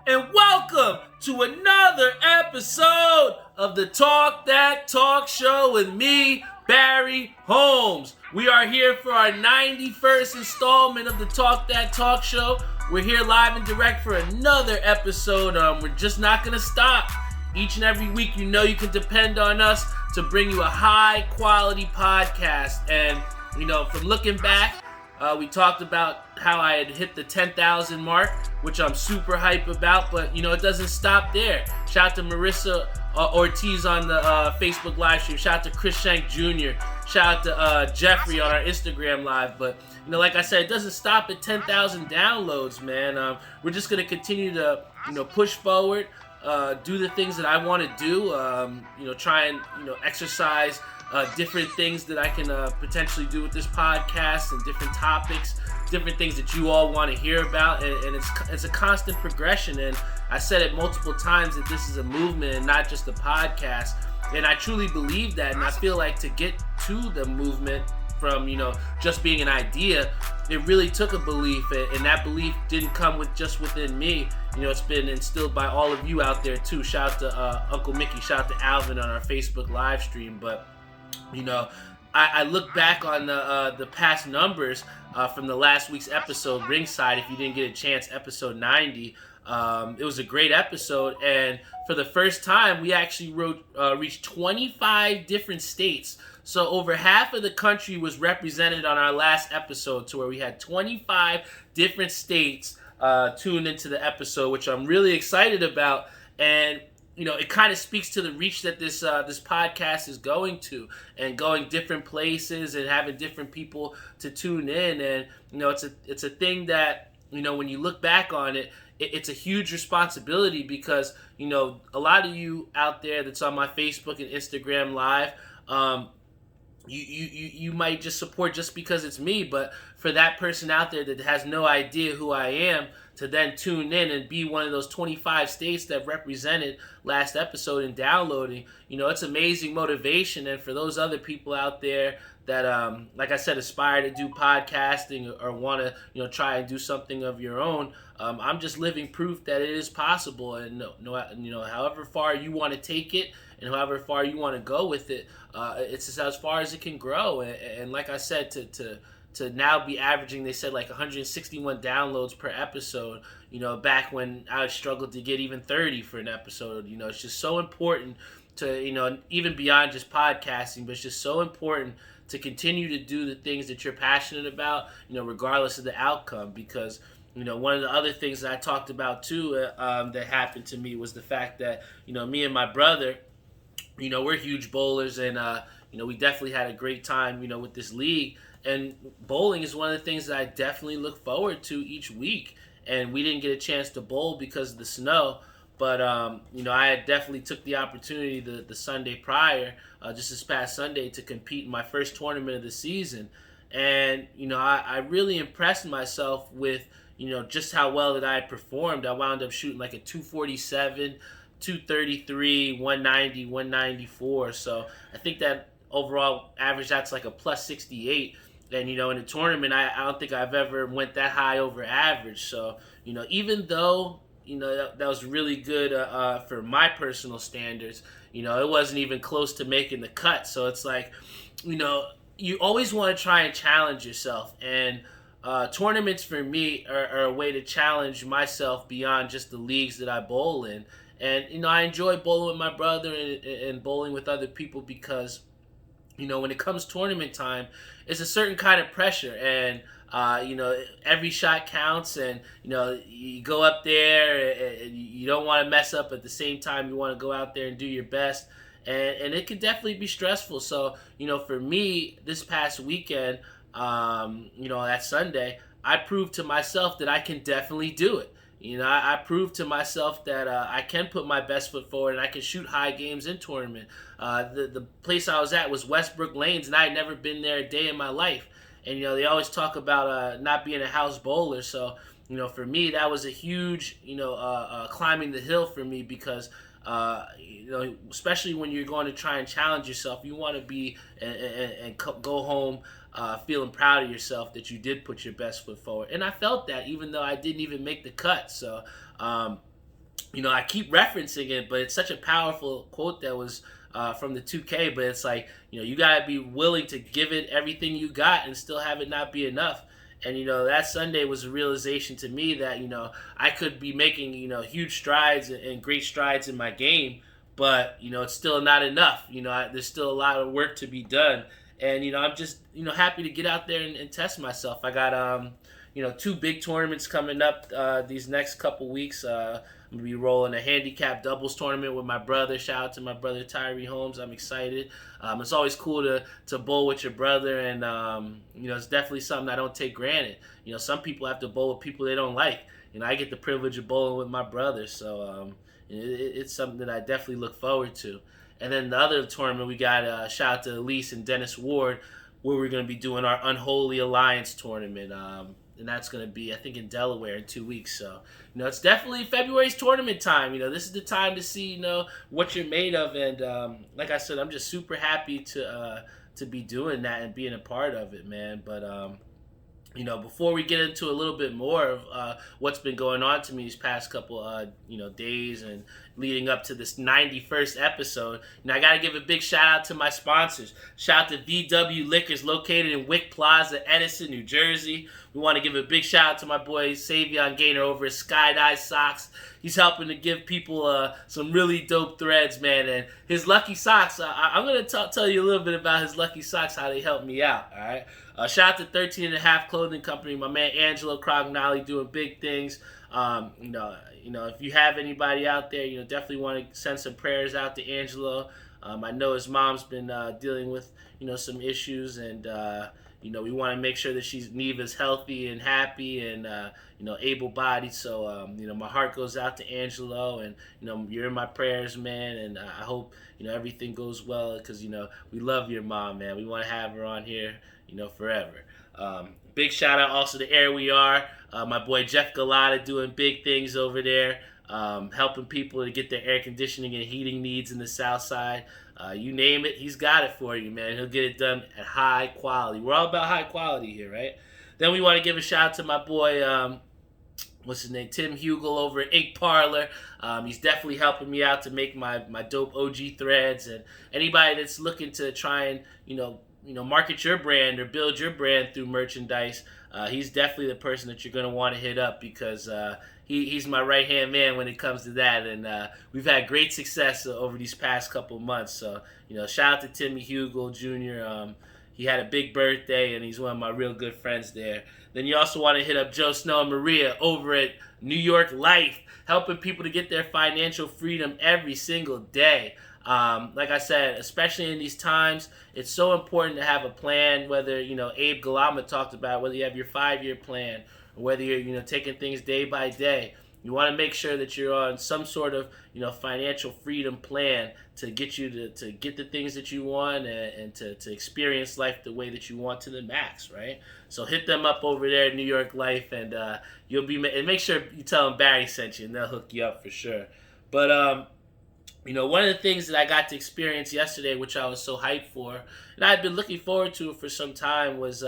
and welcome to another episode of the Talk That Talk Show with me, Barry Holmes. We are here for our 91st installment of the Talk That Talk Show. We're here live and direct for another episode. We're just not going to stop. Each and every week, you know you can depend on us to bring you a high-quality podcast. And, from looking back, we talked about how I had hit the 10,000 mark, which I'm super hype about, but, it doesn't stop there. Shout out to Marissa Ortiz on the Facebook live stream. Shout out to Chris Shank Jr. Shout out to Jeffrey on our Instagram live. But, like I said, it doesn't stop at 10,000 downloads, man. We're just going to continue to, push forward, do the things that I want to do, try and, exercise different things that I can potentially do with this podcast and different topics, different things that you all want to hear about, and it's a constant progression. And I said it multiple times that this is a movement and not just a podcast, and I truly believe that. And I feel like to get to the movement from just being an idea, it really took a belief, and that belief didn't come with just within me. It's been instilled by all of you out there too. Shout out to Uncle Mickey, shout out to Alvin on our Facebook live stream. But I look back on the past numbers from the last week's episode, Ringside. If you didn't get a chance, episode 90. It was a great episode, and for the first time, we actually reached 25 different states. So over half of the country was represented on our last episode, to where we had 25 different states tuned into the episode, which I'm really excited about. And it kind of speaks to the reach that this podcast is going to, and going different places and having different people to tune in. And it's a thing that when you look back on it, it's a huge responsibility, because a lot of you out there that's on my Facebook and Instagram live, you might just support just because it's me, but for that person out there that has no idea who I am to then tune in and be one of those 25 states that represented last episode and downloading, it's amazing motivation. And for those other people out there that, like I said, aspire to do podcasting or want to, try and do something of your own, I'm just living proof that it is possible. And however far you want to take it and however far you want to go with it, it's just as far as it can grow. And like I said, to now be averaging, they said, like 161 downloads per episode, back when I struggled to get even 30 for an episode. It's just so important to, even beyond just podcasting, but it's just so important to continue to do the things that you're passionate about, regardless of the outcome. Because, one of the other things that I talked about too, that happened to me, was the fact that, me and my brother, we're huge bowlers, and, we definitely had a great time, with this league. And bowling is one of the things that I definitely look forward to each week. And we didn't get a chance to bowl because of the snow. But, I had definitely took the opportunity the Sunday prior, just this past Sunday, to compete in my first tournament of the season. And, I really impressed myself with, just how well that I had performed. I wound up shooting like a 247, 233, 190, 194. So I think that overall average, that's like a plus 68. And, in a tournament, I don't think I've ever went that high over average. So, even though, that was really good for my personal standards, it wasn't even close to making the cut. So it's like, you always want to try and challenge yourself. And tournaments for me are a way to challenge myself beyond just the leagues that I bowl in. And, I enjoy bowling with my brother and bowling with other people because, when it comes tournament time, it's a certain kind of pressure, and every shot counts, and you go up there and you don't want to mess up. At the same time, you want to go out there and do your best, and it can definitely be stressful. So for me, this past weekend, that Sunday, I proved to myself that I can definitely do it. I proved to myself that I can put my best foot forward, and I can shoot high games in tournament. The place I was at was Westbrook Lanes, and I had never been there a day in my life. And, they always talk about not being a house bowler. So, for me, that was a huge, climbing the hill for me, because, especially when you're going to try and challenge yourself, you want to be and go home feeling proud of yourself that you did put your best foot forward. And I felt that, even though I didn't even make the cut. So, I keep referencing it, but it's such a powerful quote that was from the 2K. But it's like, you gotta be willing to give it everything you got and still have it not be enough. And that Sunday was a realization to me that I could be making huge strides and great strides in my game, but it's still not enough. There's still a lot of work to be done, and I'm just happy to get out there and test myself. I got two big tournaments coming up these next couple weeks. I'm gonna be rolling a handicap doubles tournament with my brother. Shout out to my brother Barry Holmes. I'm excited. It's always cool to bowl with your brother, and it's definitely something I don't take granted. Some people have to bowl with people they don't like. I get the privilege of bowling with my brother, so it's something that I definitely look forward to. And then the other tournament we got, shout out to Elise and Dennis Ward, where we're going to be doing our Unholy Alliance tournament. And that's going to be, I think, in Delaware in 2 weeks. So, it's definitely February's tournament time. This is the time to see, what you're made of. And like I said, I'm just super happy to be doing that and being a part of it, man. But, before we get into a little bit more of what's been going on to me these past couple, days and leading up to this 91st episode, I got to give a big shout out to my sponsors. Shout out to VW Liquors located in Wick Plaza, Edison, New Jersey. We want to give a big shout out to my boy Savion Gaynor over at Skydive Socks. He's helping to give people some really dope threads, man. And his Lucky Socks, I'm going to tell you a little bit about his Lucky Socks, how they help me out, all right? Shout out to 13 and a Half Clothing Company, my man Angelo Crognali doing big things. If you have anybody out there, definitely want to send some prayers out to Angelo. I know his mom's been dealing with, some issues, and we want to make sure that Neva's healthy and happy and able-bodied. So my heart goes out to Angelo, and you're in my prayers, man. And I hope everything goes well, because we love your mom, man. We want to have her on here, forever. Big shout out also to Air We Are, my boy Jeff Galata doing big things over there, helping people to get their air conditioning and heating needs in the South Side. You name it, he's got it for you, man. He'll get it done at high quality. We're all about high quality here, right? Then we want to give a shout out to my boy, what's his name, Tim Hugel over at Ink Parlor. He's definitely helping me out to make my dope OG threads. And anybody that's looking to try and market your brand or build your brand through merchandise, he's definitely the person that you're going to want to hit up, because he's my right-hand man when it comes to that. And we've had great success over these past couple months. So, shout out to Timmy Hugel Jr. He had a big birthday, and he's one of my real good friends there. Then you also want to hit up Joe Snow and Maria over at New York Life, helping people to get their financial freedom every single day. Like I said, especially in these times, it's so important to have a plan, whether, Abe Galama talked about, whether you have your 5-year plan or whether you're, taking things day by day. You want to make sure that you're on some sort of, financial freedom plan to get you to get the things that you want and to experience life the way that you want to the max, right? So hit them up over there at New York Life, and and make sure you tell them Barry sent you, and they'll hook you up for sure. But one of the things that I got to experience yesterday, which I was so hyped for, and I had been looking forward to it for some time, was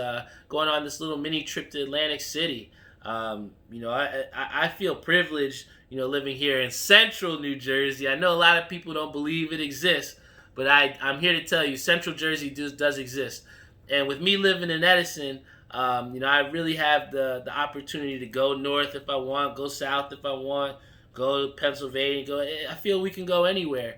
going on this little mini trip to Atlantic City. I feel privileged, living here in central New Jersey. I know a lot of people don't believe it exists, but I'm here to tell you, central Jersey does exist. And with me living in Edison, I really have the opportunity to go north if I want, go south if I want, go to Pennsylvania, I feel we can go anywhere.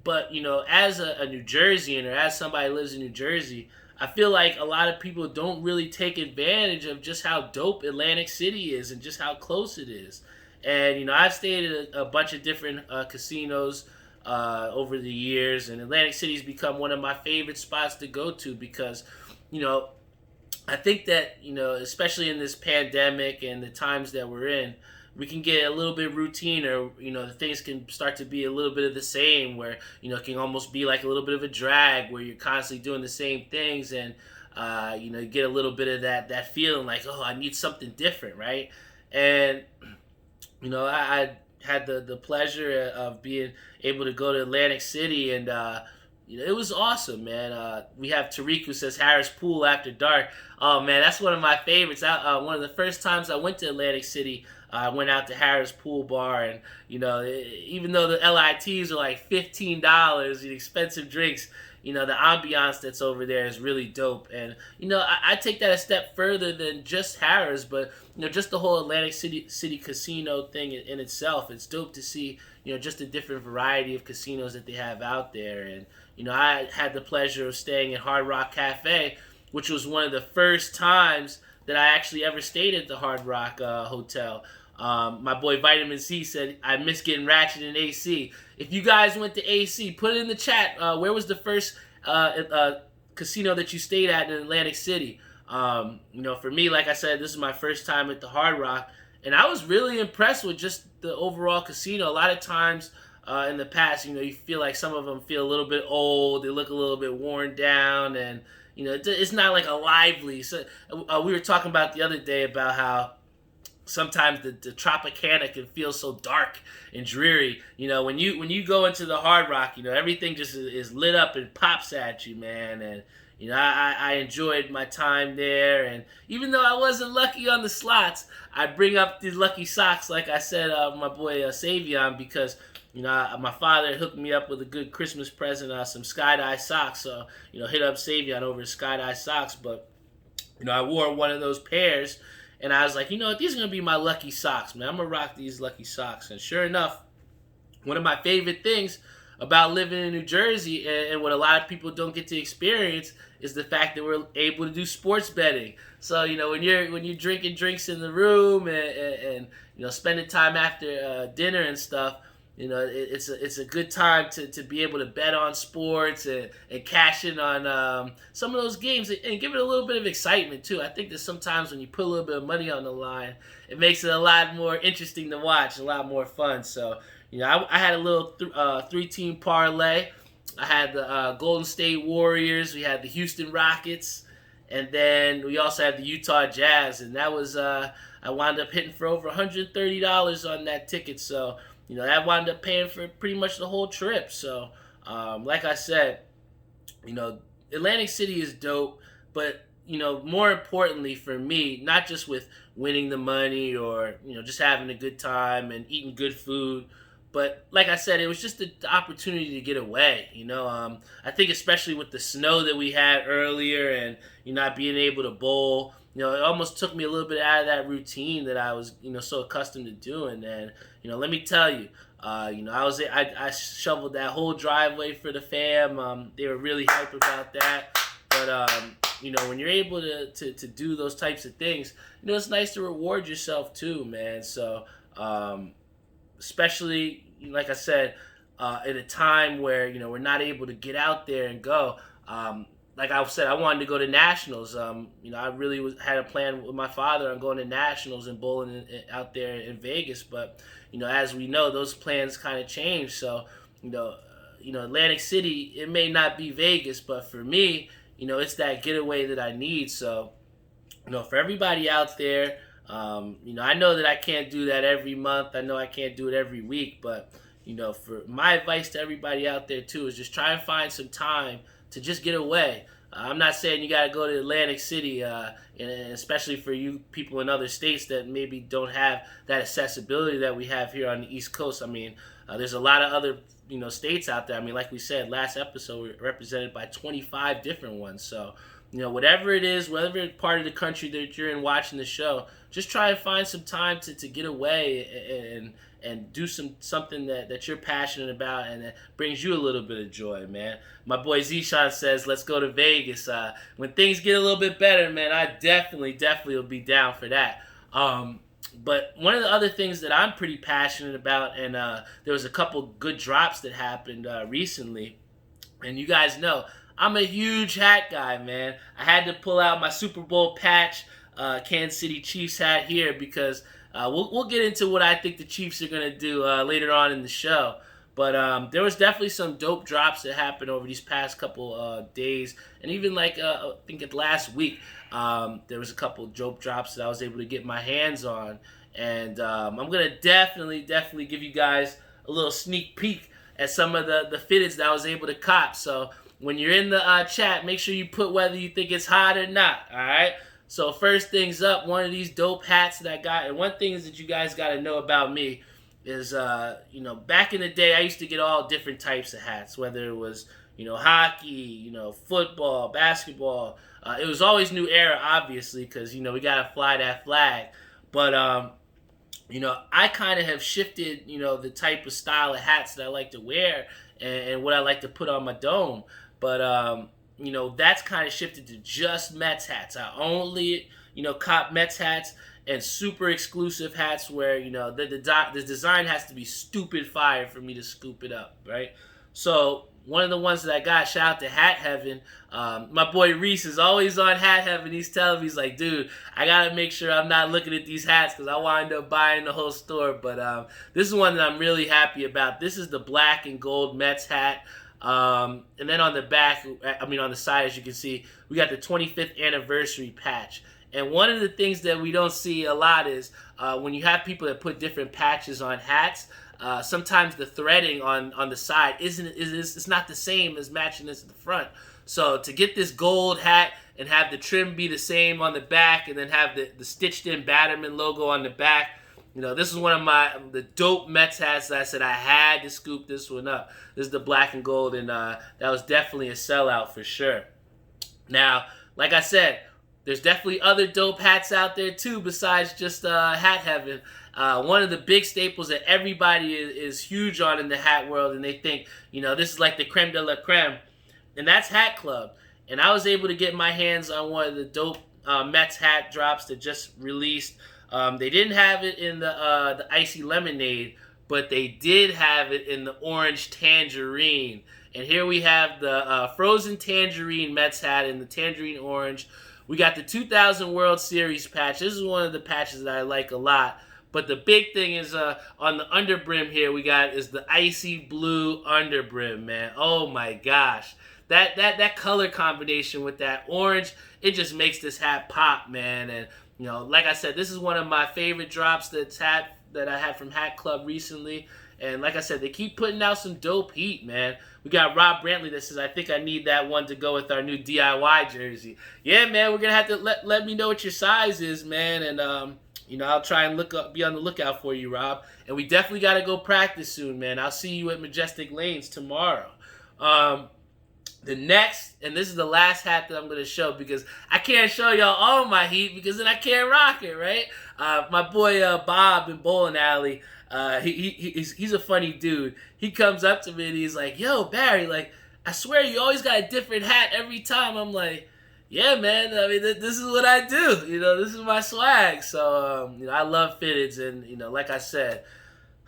But, as a New Jerseyan, or as somebody who lives in New Jersey, I feel like a lot of people don't really take advantage of just how dope Atlantic City is and just how close it is. And, I've stayed at a bunch of different casinos over the years, and Atlantic City's become one of my favorite spots to go to because, I think that, especially in this pandemic and the times that we're in, we can get a little bit routine, or things can start to be a little bit of the same, where it can almost be like a little bit of a drag, where you're constantly doing the same things, and you get a little bit of that feeling like, oh, I need something different, right? And I had the pleasure of being able to go to Atlantic City, and it was awesome, man. We have Tariq who says Harris Pool after dark. Oh man, that's one of my favorites. One of the first times I went to Atlantic City, I went out to Harris Pool Bar, and even though the LITs are like $15, the expensive drinks, the ambiance that's over there is really dope. And I take that a step further than just Harris, but just the whole Atlantic City casino thing in itself. It's dope to see just a different variety of casinos that they have out there. And I had the pleasure of staying at Hard Rock Cafe, which was one of the first times that I actually ever stayed at the Hard Rock Hotel. My boy Vitamin C said, I miss getting ratchet in AC. If you guys went to AC, put it in the chat. Where was the first casino that you stayed at in Atlantic City? For me, like I said, this is my first time at the Hard Rock, and I was really impressed with just the overall casino. A lot of times in the past, you feel like some of them feel a little bit old. They look a little bit worn down, and it's not like a lively. So we were talking about the other day about how sometimes the Tropicana can feel so dark and dreary. When you go into the Hard Rock, everything just is lit up and pops at you, man. And I enjoyed my time there. And even though I wasn't lucky on the slots, I bring up these lucky socks, like I said, my boy Savion, because my father hooked me up with a good Christmas present, some sky-dye socks. So hit up Savion over sky-dye socks. But I wore one of those pairs. And I was like, these are going to be my lucky socks, man. I'm going to rock these lucky socks. And sure enough, one of my favorite things about living in New Jersey, and what a lot of people don't get to experience, is the fact that we're able to do sports betting. So, when you're drinking drinks in the room and spending time after dinner and stuff, it's a good time to be able to bet on sports and cash in on some of those games and give it a little bit of excitement too. I think that sometimes when you put a little bit of money on the line, it makes it a lot more interesting to watch, a lot more fun. So I had a little 3-team parlay. I had the Golden State Warriors, we had the Houston Rockets, and then we also had the Utah Jazz, and that was I wound up hitting for over $130 on that ticket. So that wound up paying for pretty much the whole trip. So, like I said, Atlantic City is dope, but, more importantly for me, not just with winning the money or, just having a good time and eating good food, but like I said, it was just the opportunity to get away. I think especially with the snow that we had earlier and, not being able to bowl, it almost took me a little bit out of that routine that I was, so accustomed to doing. And, let me tell you, I shoveled that whole driveway for the fam. They were really hype about that. But, when you're able to do those types of things, it's nice to reward yourself too, man. So, especially, like I said, at a time where, we're not able to get out there and go. Like I said, I wanted to go to nationals. I really had a plan with my father on going to nationals and bowling out there in Vegas. But, as we know, those plans kind of changed. So, Atlantic City, it may not be Vegas, but for me, it's that getaway that I need. So, for everybody out there, I know that I can't do that every month. I know I can't do it every week. But, for my advice to everybody out there, too, is just try and find some time to just get away. I'm not saying you got to go to Atlantic City, and especially for you people in other states that maybe don't have that accessibility that we have here on the East Coast. I mean, there's a lot of other states out there. I mean, like we said last episode, we're represented by 25 different ones. So, whatever it is, whatever part of the country that you're in watching the show, just try and find some time to get away and do something that you're passionate about and that brings you a little bit of joy, man. My boy Zishan says, let's go to Vegas. When things get a little bit better, man, I definitely will be down for that. But one of the other things that I'm pretty passionate about, and there was a couple good drops that happened recently, and you guys know, I'm a huge hat guy, man. I had to pull out my Super Bowl patch, Kansas City Chiefs hat here because we'll get into what I think the Chiefs are going to do later on in the show. But there was definitely some dope drops that happened over these past couple days. And even I think last week, there was a couple dope drops that I was able to get my hands on. And I'm going to definitely give you guys a little sneak peek at some of the fitteds that I was able to cop. So when you're in the chat, make sure you put whether you think it's hot or not, all right? So first things up, one of these dope hats that I got, and one thing is that you guys got to know about me is, back in the day, I used to get all different types of hats, whether it was, hockey, football, basketball. It was always New Era, obviously, because, we got to fly that flag. But, I kind of have shifted, the type of style of hats that I like to wear and what I like to put on my dome. But, that's kind of shifted to just Mets hats. I only, cop Mets hats and super exclusive hats where, the design has to be stupid fire for me to scoop it up, right? So one of the ones that I got, shout out to Hat Heaven. My boy Reese is always on Hat Heaven. He's telling me, he's like, dude, I got to make sure I'm not looking at these hats because I wind up buying the whole store. But this is one that I'm really happy about. This is the black and gold Mets hat. And then on the back, on the side, as you can see, we got the 25th anniversary patch. And one of the things that we don't see a lot is when you have people that put different patches on hats, sometimes the threading on the side it's not the same as matching this at the front. So to get this gold hat and have the trim be the same on the back and then have the stitched in Batterman logo on the back, this is one of the dope Mets hats that I said I had to scoop this one up. This is the black and gold, and that was definitely a sellout for sure. Now, like I said, there's definitely other dope hats out there too besides just Hat Heaven. One of the big staples that everybody is huge on in the hat world, and they think, this is like the creme de la creme, and that's Hat Club. And I was able to get my hands on one of the dope Mets hat drops that just released. They didn't have it in the icy lemonade, but they did have it in the orange tangerine. And here we have the frozen tangerine Mets hat in the tangerine orange. We got the 2000 World Series patch. This is one of the patches that I like a lot. But the big thing is on the underbrim here we got is the icy blue underbrim, man. Oh my gosh. That color combination with that orange, it just makes this hat pop, man. And like I said, this is one of my favorite drops that I had from Hat Club recently. And like I said, they keep putting out some dope heat, man. We got Rob Brantley that says, I think I need that one to go with our new DIY jersey. Yeah, man, we're going to have to let me know what your size is, man. And, I'll try and be on the lookout for you, Rob. And we definitely got to go practice soon, man. I'll see you at Majestic Lanes tomorrow. The next, and this is the last hat that I'm going to show because I can't show y'all all my heat because then I can't rock it, right? My boy Bob in Bowling Alley, he's a funny dude. He comes up to me and he's like, yo, Barry, like, I swear you always got a different hat every time. I'm like, yeah, man, this is what I do. This is my swag. So, I love fitteds and, like I said,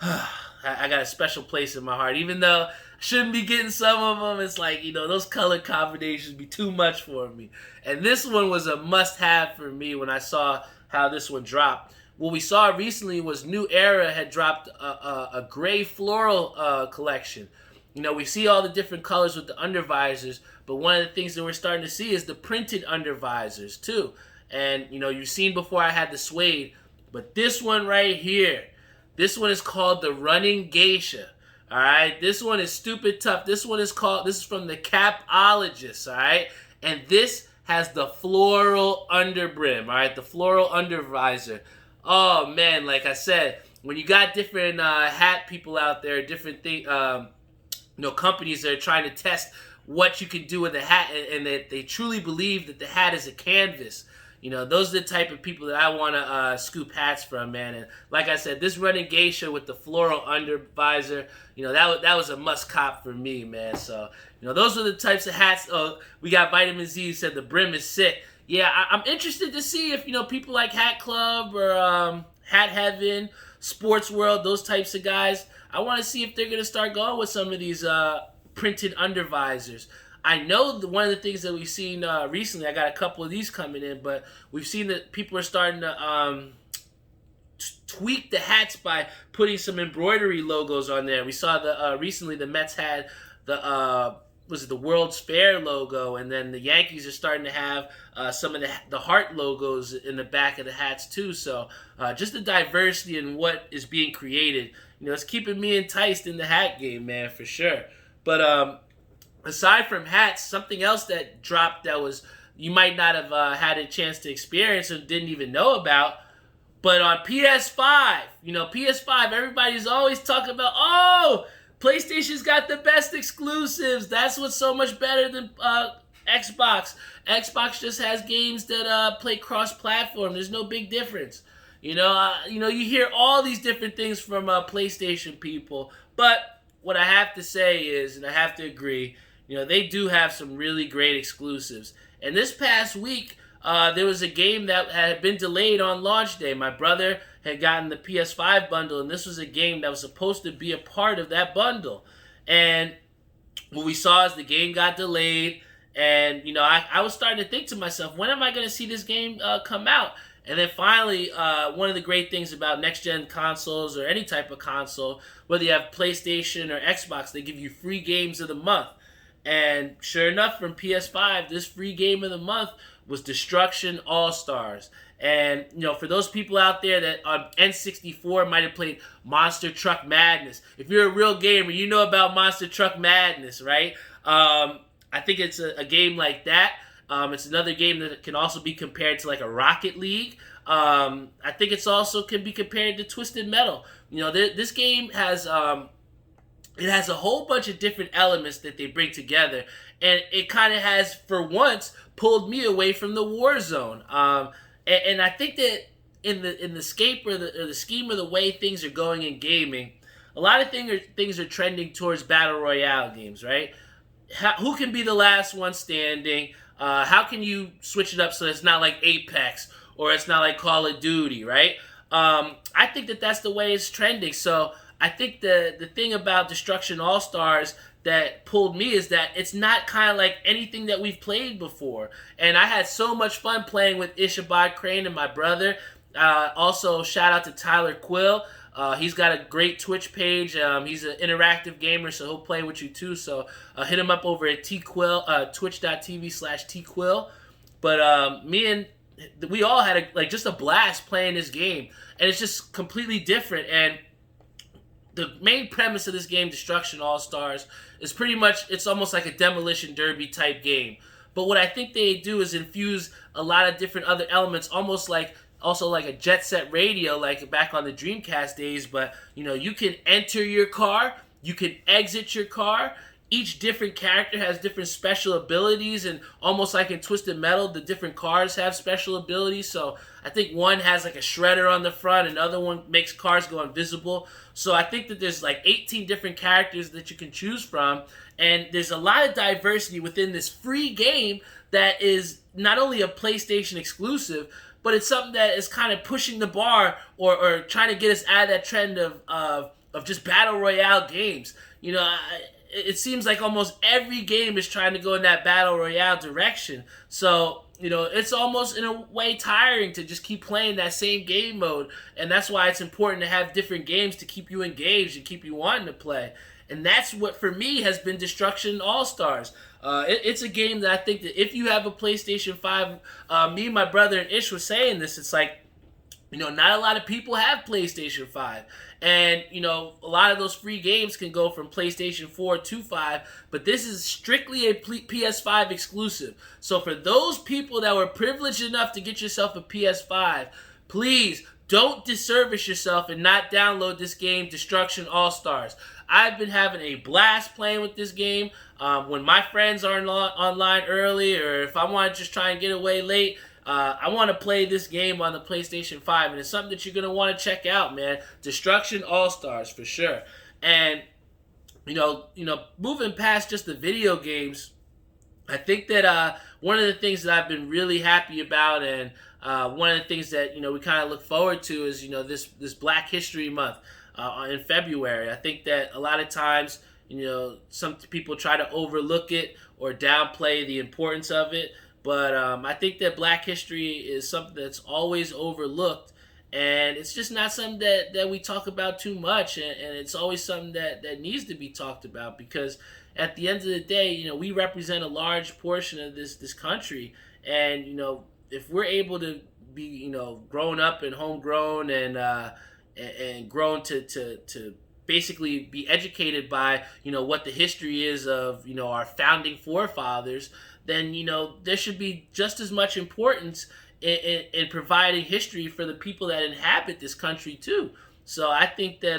I got a special place in my heart. Even though I shouldn't be getting some of them, it's like, those color combinations be too much for me. And this one was a must-have for me when I saw how this one dropped. What we saw recently was New Era had dropped a gray floral collection. We see all the different colors with the undervisors, but one of the things that we're starting to see is the printed undervisors too. And, you've seen before I had the suede, but this one right here, this one is called the Running Geisha. All right, this one is stupid tough. This is from the Capologist, all right? And this has the floral underbrim, all right? The floral undervisor. Oh, man, like I said, when you got different hat people out there, different companies that are trying to test what you can do with a hat, and that they truly believe that the hat is a canvas. Those are the type of people that I want to scoop hats from, man. And like I said, this Running Geisha with the floral undervisor, that was a must cop for me, man. So, those are the types of hats. Oh, we got Vitamin Z who said the brim is sick. Yeah, I'm interested to see if, people like Hat Club or Hat Heaven, Sports World, those types of guys, I want to see if they're going to start going with some of these printed undervisors. I know one of the things that we've seen recently, I got a couple of these coming in, but we've seen that people are starting to tweak the hats by putting some embroidery logos on there. We saw recently the Mets had the was it the World's Fair logo, and then the Yankees are starting to have some of the heart logos in the back of the hats too. So just the diversity in what is being created, it's keeping me enticed in the hat game, man, for sure. But aside from hats, something else that dropped that was you might not have had a chance to experience and didn't even know about. But on PS5, PS5, everybody's always talking about, oh, PlayStation's got the best exclusives. That's what's so much better than Xbox. Xbox just has games that play cross-platform. There's no big difference. You hear all these different things from PlayStation people. But what I have to say is, and I have to agree, they do have some really great exclusives. And this past week, there was a game that had been delayed on launch day. My brother had gotten the PS5 bundle, and this was a game that was supposed to be a part of that bundle. And what we saw is the game got delayed, and I was starting to think to myself, when am I going to see this game come out? And then finally, one of the great things about next-gen consoles or any type of console, whether you have PlayStation or Xbox, they give you free games of the month. And sure enough, from PS5, this free game of the month was Destruction All-Stars. And, for those people out there that on N64 might have played Monster Truck Madness, if you're a real gamer, you know about Monster Truck Madness, right? I think it's a game like that. It's another game that can also be compared to like a Rocket League. I think it's also can be compared to Twisted Metal. This game has it has a whole bunch of different elements that they bring together, and it kind of has, for once, pulled me away from the war zone. And I think that in the scape or the scheme of the way things are going in gaming, a lot of things are trending towards battle royale games, right? Who can be the last one standing? How can you switch it up so it's not like Apex or it's not like Call of Duty, right? I think that that's the way it's trending. So I think the thing about Destruction All-Stars that pulled me is that it's not kind of like anything that we've played before. And I had so much fun playing with Ishabod Crane and my brother. Also, shout out to Tyler Quill. He's got a great Twitch page. He's an interactive gamer, so he'll play with you too. So hit him up over at twitch.tv/tquill. But we all had just a blast playing this game. And it's just completely different. And the main premise of this game, Destruction All-Stars, is pretty much, it's almost like a Demolition Derby type game. But what I think they do is infuse a lot of different other elements, almost like a Jet Set Radio, like back on the Dreamcast days. But, you can enter your car, you can exit your car. Each different character has different special abilities, and almost like in Twisted Metal, the different cars have special abilities. So I think one has like a shredder on the front, another one makes cars go invisible. So I think that there's like 18 different characters that you can choose from, and there's a lot of diversity within this free game that is not only a PlayStation exclusive, but it's something that is kind of pushing the bar or trying to get us out of that trend of just battle royale games. It seems like almost every game is trying to go in that battle royale direction. So, it's almost in a way tiring to just keep playing that same game mode. And that's why it's important to have different games to keep you engaged and keep you wanting to play. And that's what, for me, has been Destruction All-Stars. It's a game that I think that if you have a PlayStation 5, me, my brother, and Ish was saying this, it's like, not a lot of people have PlayStation 5. And, a lot of those free games can go from PlayStation 4 to 5. But this is strictly a PS5 exclusive. So for those people that were privileged enough to get yourself a PS5, please don't disservice yourself and not download this game, Destruction All-Stars. I've been having a blast playing with this game. When my friends are online early, or if I want to just try and get away late, I want to play this game on the PlayStation 5, and it's something that you're going to want to check out, man. Destruction All-Stars, for sure. And, moving past just the video games, I think that one of the things that I've been really happy about, and one of the things that, we kind of look forward to is, this Black History Month in February. I think that a lot of times, some people try to overlook it or downplay the importance of it. But I think that Black history is something that's always overlooked, and it's just not something that we talk about too much, and it's always something that needs to be talked about, because at the end of the day, we represent a large portion of this country, and if we're able to be grown up and homegrown and grown to basically be educated by what the history is of our founding forefathers, then there should be just as much importance in providing history for the people that inhabit this country too. So I think that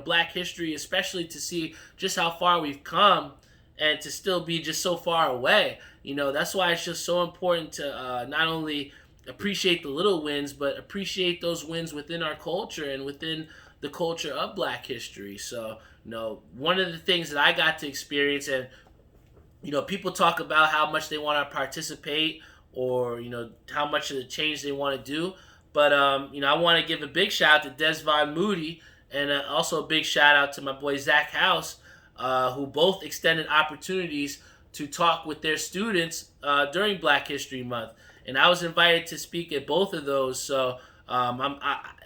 Black history, especially to see just how far we've come, and to still be just so far away, that's why it's just so important to not only appreciate the little wins, but appreciate those wins within our culture and within the culture of Black history. So one of the things that I got to experience, and people talk about how much they want to participate, or how much of the change they want to do. But I want to give a big shout out to Desvon Moody, and also a big shout out to my boy Zach House, who both extended opportunities to talk with their students during Black History Month. And I was invited to speak at both of those. So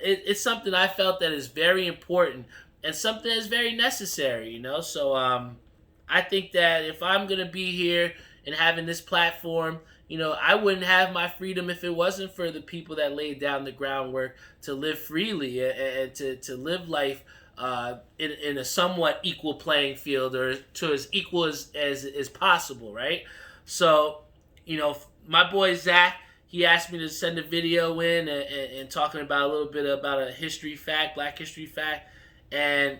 it's something I felt that is very important and something that is very necessary. So I think that if I'm going to be here and having this platform, I wouldn't have my freedom if it wasn't for the people that laid down the groundwork to live freely and to live life in a somewhat equal playing field, or to as equal as possible, right? So, my boy Zach, he asked me to send a video in and talking about a little bit about a history fact, Black history fact, and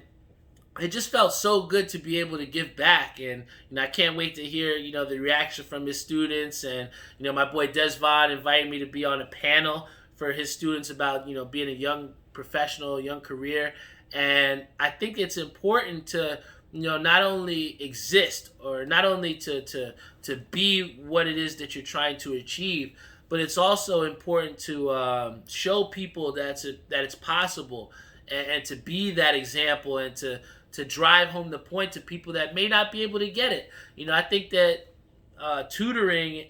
it just felt so good to be able to give back. And I can't wait to hear the reaction from his students. And my boy Desvon invited me to be on a panel for his students about being a young professional, young career. And I think it's important to not only exist, or not only to be what it is that you're trying to achieve, but it's also important to show people that it's possible, and to be that example, and to drive home the point to people that may not be able to get it. I think that tutoring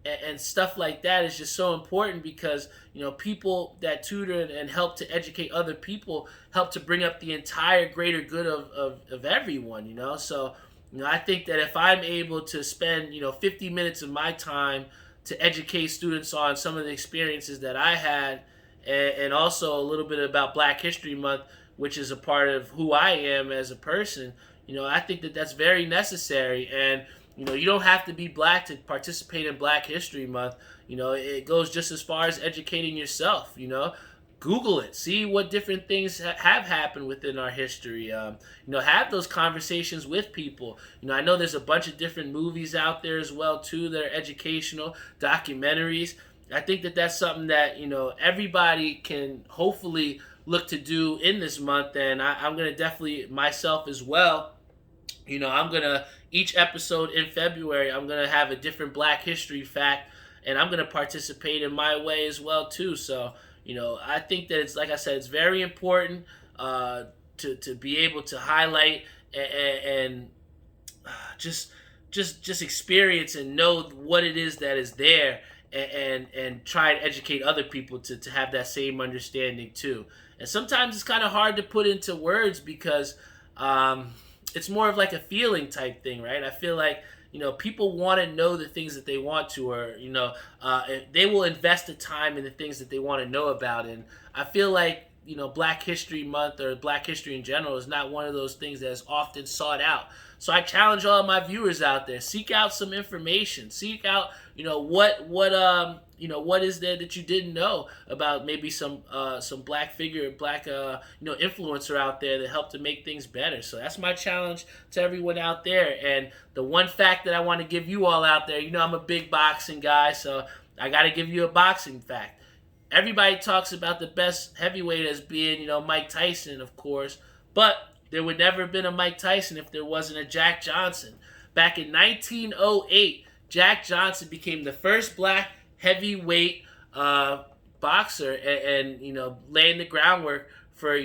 and stuff like that is just so important, because people that tutor and help to educate other people help to bring up the entire greater good of everyone. So I think that if I'm able to spend 50 minutes of my time to educate students on some of the experiences that I had, and also a little bit about Black History Month, which is a part of who I am as a person, I think that that's very necessary. And you don't have to be Black to participate in Black History Month. It goes just as far as educating yourself. Google it, see what different things have happened within our history. Have those conversations with people. I know there's a bunch of different movies out there as well too that are educational, documentaries. I think that that's something that everybody can hopefully look to do in this month, and I'm gonna definitely myself as well. I'm gonna, each episode in February, I'm gonna have a different Black history fact, and I'm gonna participate in my way as well too. So I think that it's, like I said, it's very important to be able to highlight and just experience and know what it is that is there, and try and educate other people to have that same understanding too. And sometimes it's kind of hard to put into words, because it's more of like a feeling type thing, right? I feel like people want to know the things that they want to, or they will invest the time in the things that they want to know about. And I feel like Black History Month, or Black history in general, is not one of those things that is often sought out. So I challenge all of my viewers out there: seek out some information, seek out what is there that you didn't know about, maybe some Black figure, Black influencer out there that helped to make things better. So that's my challenge to everyone out there. And the one fact that I want to give you all out there, I'm a big boxing guy, so I got to give you a boxing fact. Everybody talks about the best heavyweight as being Mike Tyson, of course, but there would never have been a Mike Tyson if there wasn't a Jack Johnson. Back in 1908, Jack Johnson became the first Black heavyweight boxer, and laying the groundwork for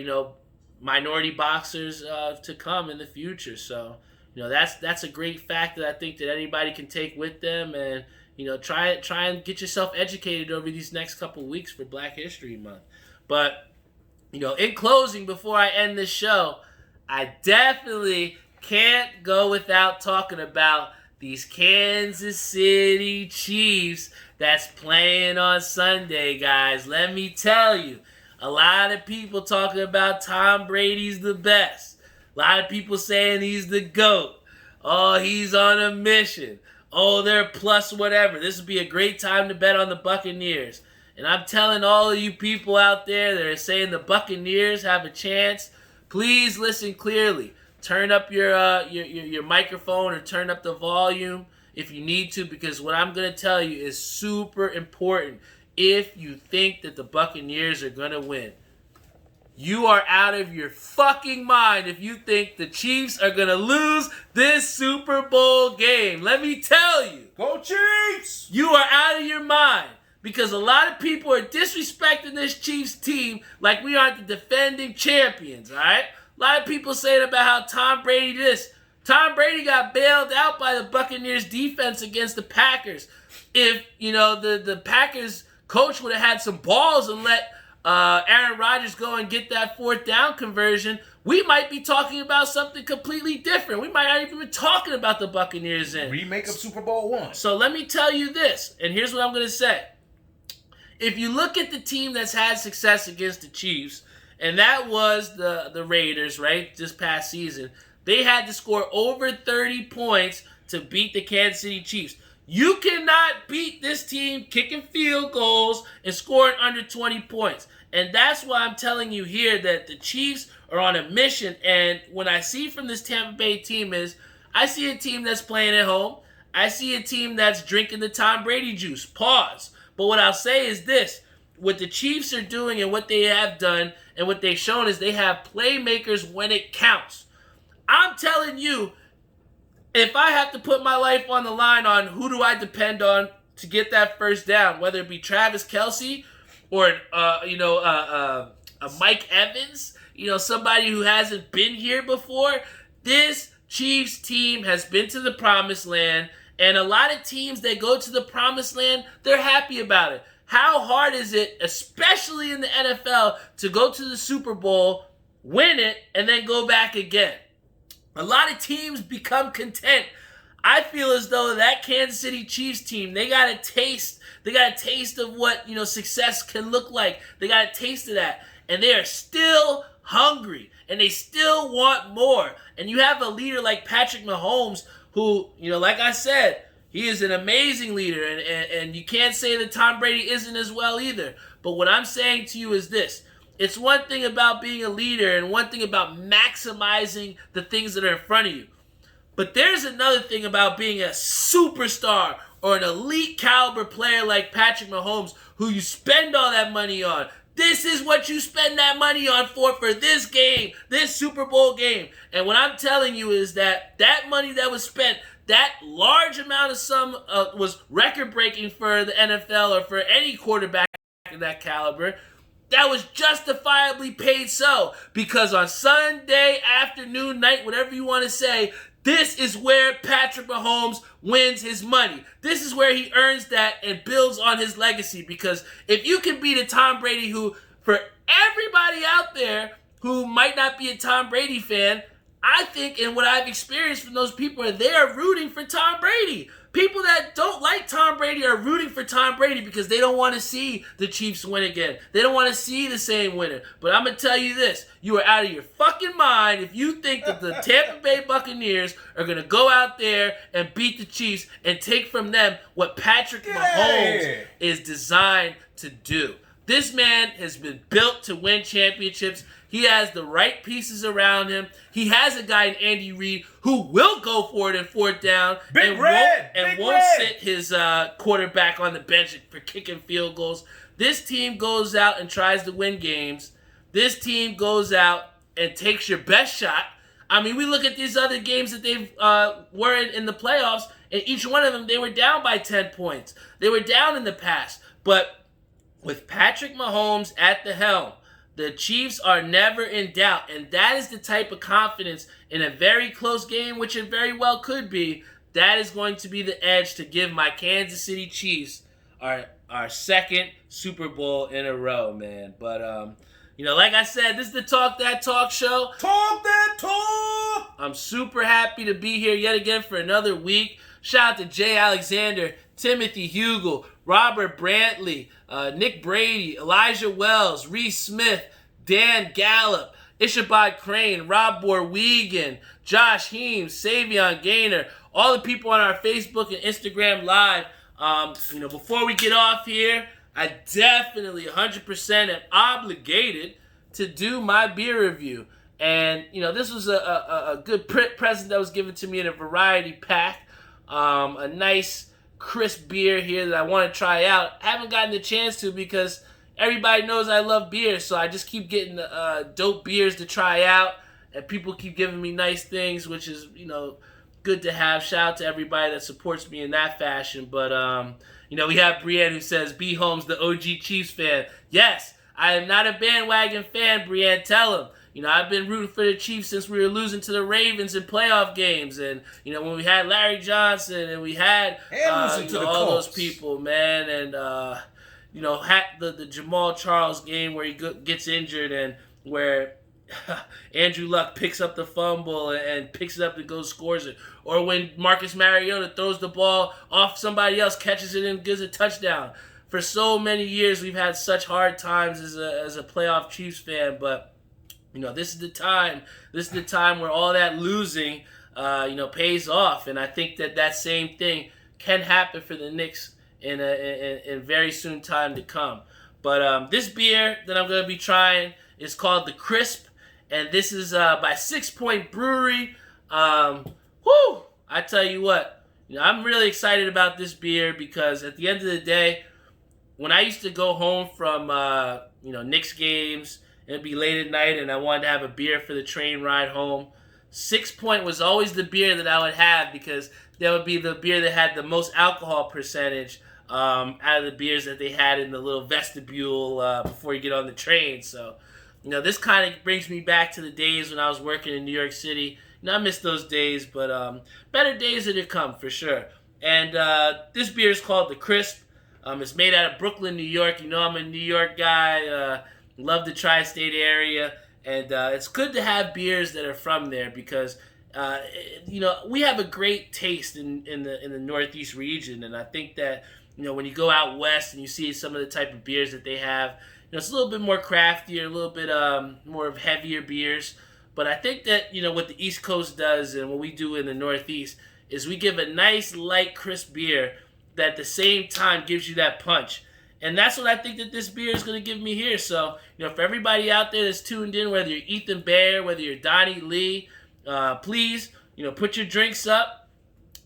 minority boxers to come in the future. So that's a great fact that I think that anybody can take with them, and try and get yourself educated over these next couple of weeks for Black History Month. But in closing, before I end this show, I definitely can't go without talking about these Kansas City Chiefs that's playing on Sunday, guys. Let me tell you, a lot of people talking about Tom Brady's the best. A lot of people saying he's the GOAT. Oh, he's on a mission. Oh, they're plus whatever. This would be a great time to bet on the Buccaneers. And I'm telling all of you people out there that are saying the Buccaneers have a chance, please listen clearly. Turn up your microphone or turn up the volume if you need to, because what I'm going to tell you is super important. If you think that the Buccaneers are going to win, you are out of your fucking mind if you think the Chiefs are going to lose this Super Bowl game. Let me tell you. Go Chiefs! You are out of your mind. Because a lot of people are disrespecting this Chiefs team like we aren't the defending champions, all right? A lot of people saying about how Tom Brady this. Tom Brady got bailed out by the Buccaneers defense against the Packers. If, the Packers coach would have had some balls and let Aaron Rodgers go and get that 4th down conversion, we might be talking about something completely different. We might not even be talking about the Buccaneers in. Remake of Super Bowl I. So let me tell you this, and here's what I'm going to say. If you look at the team that's had success against the Chiefs, and that was the Raiders, right, this past season, they had to score over 30 points to beat the Kansas City Chiefs. You cannot beat this team kicking field goals and scoring under 20 points. And that's why I'm telling you here that the Chiefs are on a mission. And what I see from this Tampa Bay team is I see a team that's playing at home. I see a team that's drinking the Tom Brady juice. Pause. But what I'll say is this. What the Chiefs are doing and what they have done and what they've shown is they have playmakers when it counts. I'm telling you, if I have to put my life on the line on who do I depend on to get that first down, whether it be Travis Kelce or a Mike Evans, somebody who hasn't been here before, this Chiefs team has been to the promised land. And a lot of teams that go to the promised land, they're happy about it. How hard is it, especially in the NFL, to go to the Super Bowl, win it, and then go back again? A lot of teams become content. I feel as though that Kansas City Chiefs team, they got a taste of what, success can look like. They got a taste of that. And they are still hungry. And they still want more. And you have a leader like Patrick Mahomes who, like I said, he is an amazing leader, and you can't say that Tom Brady isn't as well either. But what I'm saying to you is this. It's one thing about being a leader and one thing about maximizing the things that are in front of you. But there's another thing about being a superstar or an elite caliber player like Patrick Mahomes who you spend all that money on. This is what you spend that money on for this game, this Super Bowl game. And what I'm telling you is that money that was spent, that large amount of sum was record-breaking for the NFL or for any quarterback of that caliber. That was justifiably paid so. Because on Sunday afternoon, night, whatever you want to say, this is where Patrick Mahomes wins his money. This is where he earns that and builds on his legacy. Because if you can beat a Tom Brady who, for everybody out there who might not be a Tom Brady fan, I think, and what I've experienced from those people, are they are rooting for Tom Brady. People that don't like Tom Brady are rooting for Tom Brady because they don't want to see the Chiefs win again. They don't want to see the same winner. But I'm going to tell you this. You are out of your fucking mind if you think that the Tampa Bay Buccaneers are going to go out there and beat the Chiefs and take from them what Patrick Mahomes is designed to do. This man has been built to win championships. He has the right pieces around him. He has a guy in Andy Reid who will go for it in 4th down and won't sit his quarterback on the bench for kicking field goals. This team goes out and tries to win games. This team goes out and takes your best shot. I mean, we look at these other games that they've were in the playoffs, and each one of them, they were down by 10 points. They were down in the past. But with Patrick Mahomes at the helm, the Chiefs are never in doubt, and that is the type of confidence in a very close game, which it very well could be. That is going to be the edge to give my Kansas City Chiefs our second Super Bowl in a row, man. But Like I said, this is the Talk That Talk show. Talk that talk! I'm super happy to be here yet again for another week. Shout out to Jay Alexander, Timothy Hugel, Robert Brantley, Nick Brady, Elijah Wells, Reese Smith, Dan Gallup, Ishabod Crane, Rob Borwegan, Josh Heems, Savion Gaynor, all the people on our Facebook and Instagram Live. Before we get off here, I definitely 100% am obligated to do my beer review. And, this was a good present that was given to me in a variety pack. A nice, crisp beer here that I want to try out. I haven't gotten the chance to because everybody knows I love beer, so I just keep getting dope beers to try out. And people keep giving me nice things, which is, good to have. Shout out to everybody that supports me in that fashion. But, we have Brienne who says, B. Holmes, the OG Chiefs fan. Yes, I am not a bandwagon fan, Brienne. Tell him. I've been rooting for the Chiefs since we were losing to the Ravens in playoff games. And, when we had Larry Johnson and we had all those people, man. And, the Jamal Charles game where he gets injured and where Andrew Luck picks up the fumble and picks it up and goes scores it. Or when Marcus Mariota throws the ball off somebody else, catches it and gives a touchdown. For so many years, we've had such hard times as a playoff Chiefs fan, but this is the time. This is the time where all that losing, pays off, and I think that same thing can happen for the Knicks in very soon time to come. But this beer that I'm going to be trying is called the Crisp, and this is by 6 Point Brewery. I tell you what, I'm really excited about this beer because at the end of the day, when I used to go home from Knicks games, it'd be late at night and I wanted to have a beer for the train ride home, 6 Point was always the beer that I would have because that would be the beer that had the most alcohol percentage out of the beers that they had in the little vestibule before you get on the train. So, this kind of brings me back to the days when I was working in New York City. I miss those days, but better days are to come for sure. And this beer is called the Crisp. It's made out of Brooklyn, New York. I'm a New York guy. Love the tri-state area, and it's good to have beers that are from there because we have a great taste in the Northeast region, and I think that when you go out west and you see some of the type of beers that they have, it's a little bit more craftier, a little bit more of heavier beers. But I think that what the East Coast does and what we do in the Northeast is we give a nice light crisp beer that at the same time gives you that punch. And that's what I think that this beer is going to give me here. So, for everybody out there that's tuned in, whether you're Ethan Bear, whether you're Donnie Lee, please, put your drinks up.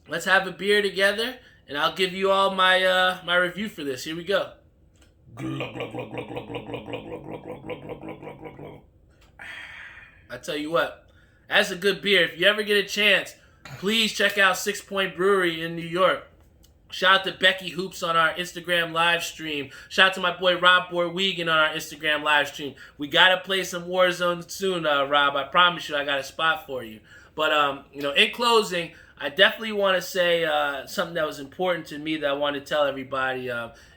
Let's have a beer together, and I'll give you all my my review for this. Here we go. I tell you what, that's a good beer. If you ever get a chance, please check out 6 Point Brewery in New York. Shout out to Becky Hoops on our Instagram live stream. Shout out to my boy Rob Borwegan on our Instagram live stream. We got to play some Warzone soon, Rob. I promise you I got a spot for you. But, in closing, I definitely want to say something that was important to me that I want to tell everybody.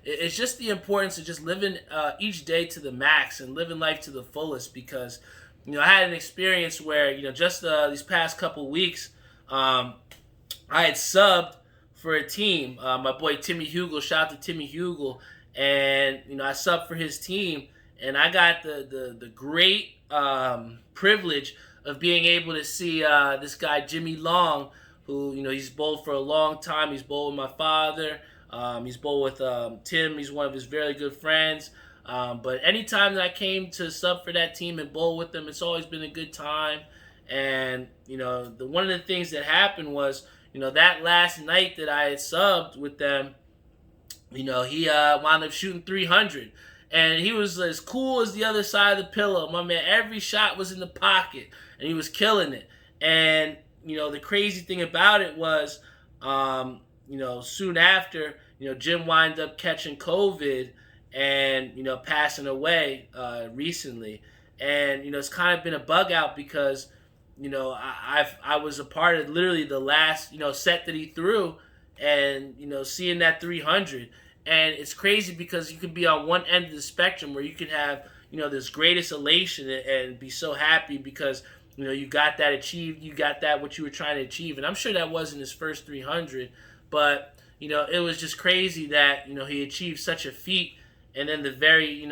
It's just the importance of just living each day to the max and living life to the fullest because, I had an experience where, just these past couple weeks, I had subbed for a team. My boy Timmy Hugel, shout out to Timmy Hugel, and I subbed for his team, and I got the great privilege of being able to see this guy Jimmy Long, who he's bowled for a long time. He's bowled with my father. He's bowled with Tim. He's one of his very good friends. But anytime that I came to sub for that team and bowl with them, it's always been a good time. And one of the things that happened was, that last night that I had subbed with them, he wound up shooting 300. And he was as cool as the other side of the pillow. My man, every shot was in the pocket, and he was killing it. And, the crazy thing about it was, soon after, Jim wound up catching COVID and, passing away recently. And, it's kind of been a bug out because, I was a part of literally the last, set that he threw and, seeing that 300. And it's crazy because you can be on one end of the spectrum where you can have, this greatest elation and be so happy because you got that achieved, you got that what you were trying to achieve. And I'm sure that wasn't his first 300, but it was just crazy that he achieved such a feat, and then the very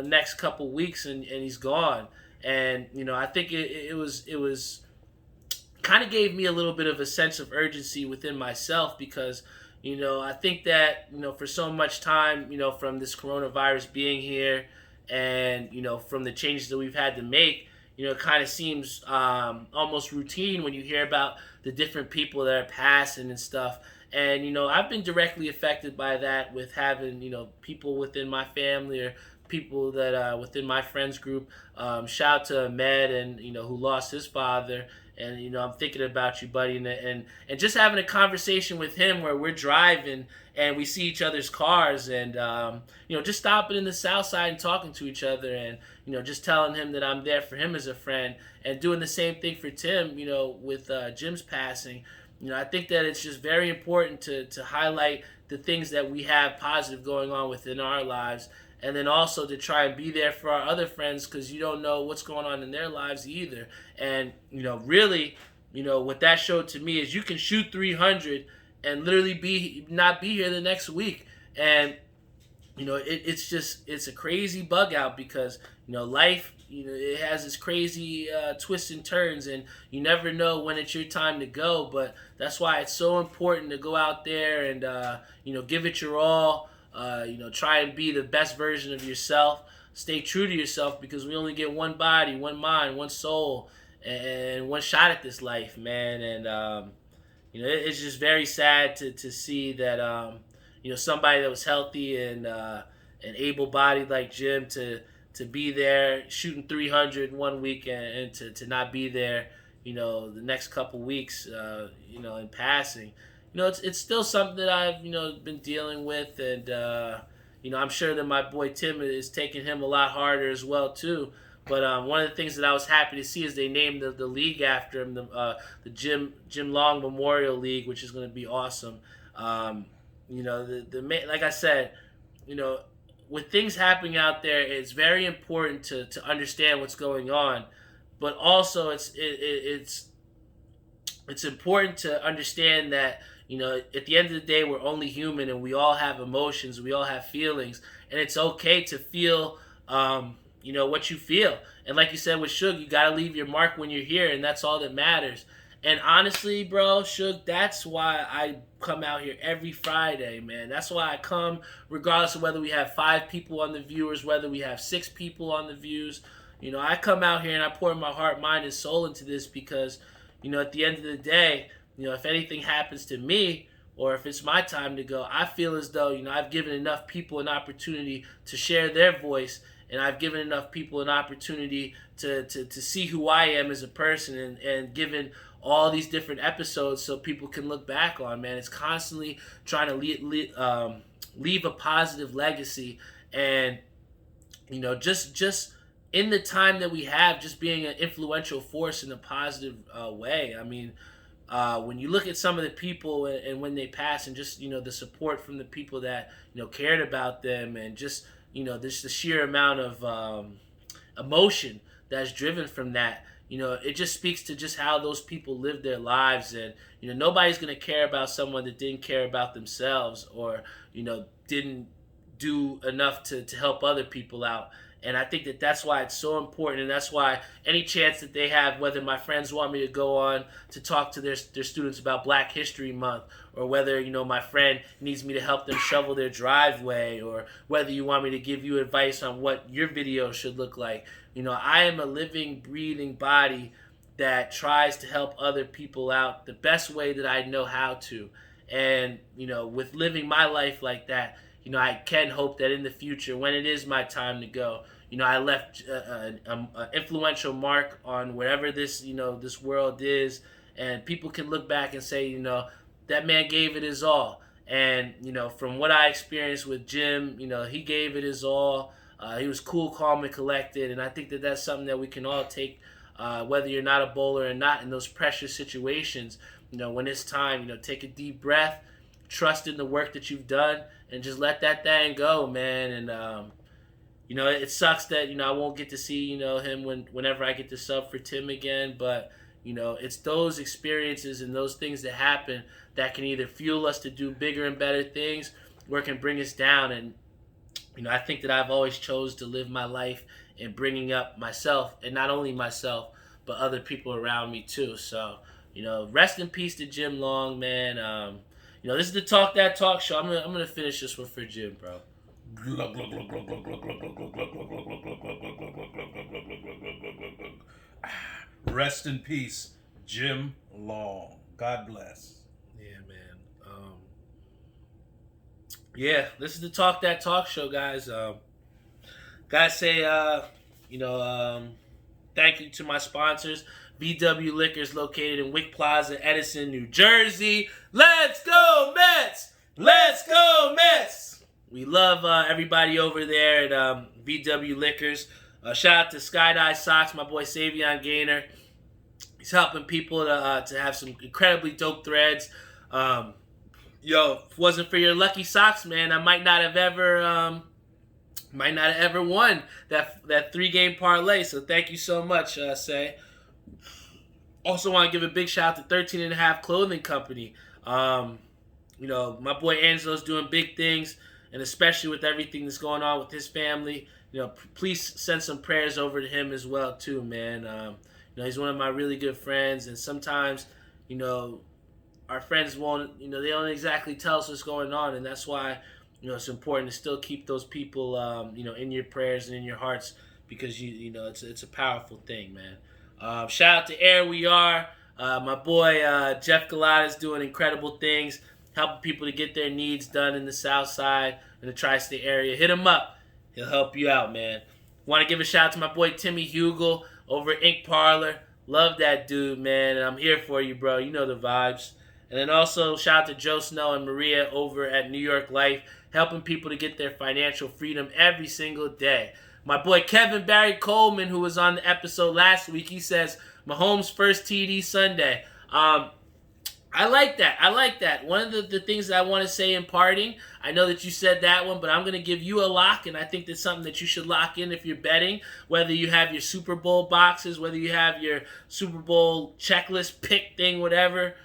next couple weeks and he's gone. And I think it was kind of gave me a little bit of a sense of urgency within myself because I think that for so much time from this coronavirus being here and from the changes that we've had to make, it kind of seems almost routine when you hear about the different people that are passing and stuff. And I've been directly affected by that with having people within my family or people that within my friends group. Shout out to Ahmed and who lost his father. And I'm thinking about you, buddy, and just having a conversation with him where we're driving and we see each other's cars, and just stopping in the South Side and talking to each other, and just telling him that I'm there for him as a friend, and doing the same thing for Tim, with Jim's passing. I think that it's just very important to highlight the things that we have positive going on within our lives, and then also to try and be there for our other friends because you don't know what's going on in their lives either. And really, what that showed to me is you can shoot 300 and literally not be here the next week. And it's a crazy bug out because life it has this crazy twists and turns, and you never know when it's your time to go. But that's why it's so important to go out there and give it your all. Try and be the best version of yourself. Stay true to yourself because we only get one body, one mind, one soul, and one shot at this life, man. And it's just very sad to see that somebody that was healthy and able-bodied like Jim to be there shooting 300 one week and to not be there, the next couple weeks, in passing. It's still something that I've been dealing with, and I'm sure that my boy Tim is taking him a lot harder as well too. But one of the things that I was happy to see is they named the league after him, the Jim Long Memorial League, which is going to be awesome. Like I said, with things happening out there, it's very important to understand what's going on, but also it's important to understand that at the end of the day, we're only human and we all have emotions, we all have feelings, and it's okay to feel, what you feel. And like you said with Suge, you got to leave your mark when you're here, and that's all that matters. And honestly, bro, Suge, that's why I come out here every Friday, man. That's why I come, regardless of whether we have 5 people on the viewers, whether we have 6 people on the views. I come out here and I pour my heart, mind, and soul into this because, at the end of the day, if anything happens to me or if it's my time to go, I feel as though, I've given enough people an opportunity to share their voice, and I've given enough people an opportunity to see who I am as a person, and given all these different episodes so people can look back on, man. It's constantly trying to leave a positive legacy, and, just in the time that we have, just being an influential force in a positive way. I mean, when you look at some of the people and when they pass, and just the support from the people that cared about them, and just there's the sheer amount of emotion that's driven from that. It just speaks to just how those people live their lives, and nobody's gonna care about someone that didn't care about themselves, or didn't do enough to help other people out. And I think that that's why it's so important, and that's why any chance that they have, whether my friends want me to go on to talk to their students about Black History Month, or whether my friend needs me to help them shovel their driveway, or whether you want me to give you advice on what your video should look like, I am a living, breathing body that tries to help other people out the best way that I know how to. And with living my life like that, I can hope that in the future, when it is my time to go, I left an influential mark on wherever this, this world is, and people can look back and say, that man gave it his all. And, from what I experienced with Jim, he gave it his all. He was cool, calm, and collected, and I think that that's something that we can all take, whether you're not a bowler or not, in those precious situations. When it's time, take a deep breath, trust in the work that you've done, and just let that thing go, man. And it sucks that I won't get to see him whenever I get to sub for Tim again. But it's those experiences and those things that happen that can either fuel us to do bigger and better things, or it can bring us down. And I think that I've always chose to live my life in bringing up myself, and not only myself, but other people around me too. So, rest in peace to Jim Long, man. This is the Talk That Talk show. I'm gonna finish this one for Jim, bro. Rest in peace, Jim Long. God bless. Yeah, man. Yeah, this is the Talk That Talk show, guys. Gotta say, thank you to my sponsors. VW Liquors, located in Wick Plaza, Edison, New Jersey. Let's go, Mets! Let's go, Mets! We love everybody over there at VW Liquors. Shout out to Skydye Socks, my boy Savion Gaynor. He's helping people to have some incredibly dope threads. If it wasn't for your lucky socks, man, I might not have ever won that 3-game parlay. So thank you so much, Say. Also want to give a big shout out to 13 and a Half Clothing Company. My boy Angelo's doing big things, and especially with everything that's going on with his family. Please send some prayers over to him as well too, man. He's one of my really good friends, and sometimes, our friends won't, they don't exactly tell us what's going on, and that's why, it's important to still keep those people, in your prayers and in your hearts, because it's a powerful thing, man. Shout out to Air We Are. My boy Jeff Galata is doing incredible things, helping people to get their needs done in the South Side and the tri-state area. Hit him up. He'll help you out, man. Want to give a shout out to my boy Timmy Hugel over at Ink Parlor. Love that dude, man. And I'm here for you, bro. You know the vibes. And then also shout out to Joe Snow and Maria over at New York Life, helping people to get their financial freedom every single day. My boy Kevin Barry Coleman, who was on the episode last week, he says, Mahomes' first TD Sunday. I like that. One of the things that I want to say in parting, I know that you said that one, but I'm going to give you a lock, and I think that's something that you should lock in if you're betting, whether you have your Super Bowl boxes, whether you have your Super Bowl checklist pick thing, whatever.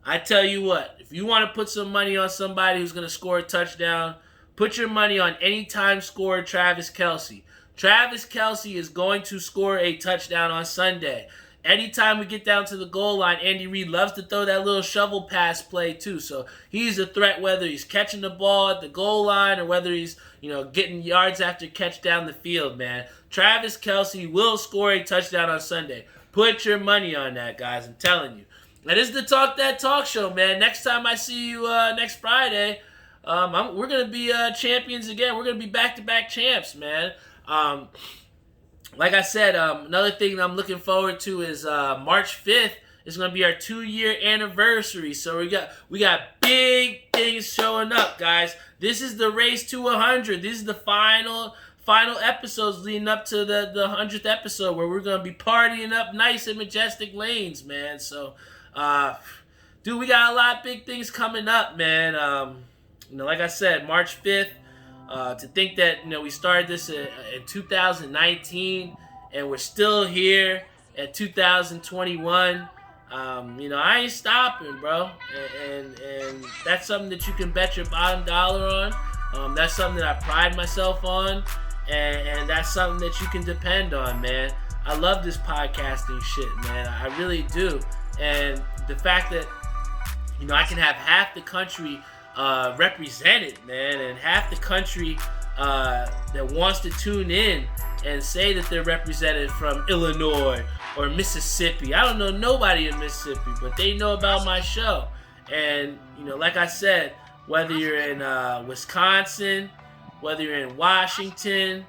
I tell you what, if you want to put some money on somebody who's going to score a touchdown, put your money on anytime scorer Travis Kelce. Travis Kelce is going to score a touchdown on Sunday. Anytime we get down to the goal line, Andy Reid loves to throw that little shovel pass play too. So he's a threat whether he's catching the ball at the goal line or whether he's, getting yards after catch down the field, man. Travis Kelce will score a touchdown on Sunday. Put your money on that, guys. I'm telling you. And this is the Talk That Talk show, man. Next time I see you next Friday, we're going to be champions again. We're going to be back-to-back champs, man. Like I said, another thing that I'm looking forward to is March 5th is going to be our 2-year anniversary. So we got big things showing up, guys. This is the race to 100. This is the final episodes leading up to the 100th episode, where we're going to be partying up nice and majestic lanes, man. So, dude, we got a lot of big things coming up, man. Like I said, March 5th. To think that we started this in 2019 and we're still here at 2021, I ain't stopping, bro. And that's something that you can bet your bottom dollar on. That's something that I pride myself on, and that's something that you can depend on, man. I love this podcasting shit, man. I really do. And the fact that I can have half the country represented, man, and half the country that wants to tune in and say that they're represented from Illinois or Mississippi. I don't know nobody in Mississippi, but they know about my show. And like I said, whether you're in Wisconsin, whether you're in Washington,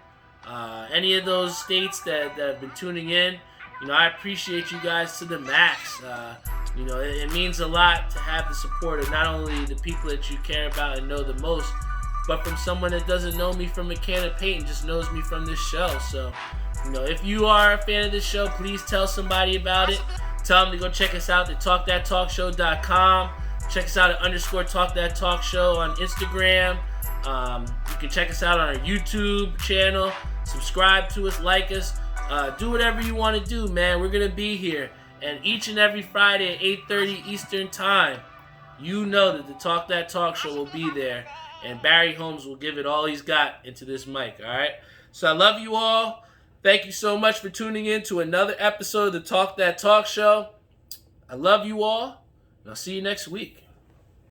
any of those states that have been tuning in, I appreciate you guys to the max. It means a lot to have the support of not only the people that you care about and know the most, but from someone that doesn't know me from a can of paint and just knows me from this show. So, if you are a fan of this show, please tell somebody about it. Tell them to go check us out at talkthattalkshow.com. Check us out at _talkthattalkshow on Instagram. You can check us out on our YouTube channel. Subscribe to us, like us, do whatever you want to do, man. We're going to be here. And each and every Friday at 8:30 Eastern Time, you know that the Talk That Talk Show will be there. And Barry Holmes will give it all he's got into this mic, all right? So I love you all. Thank you so much for tuning in to another episode of the Talk That Talk Show. I love you all, and I'll see you next week.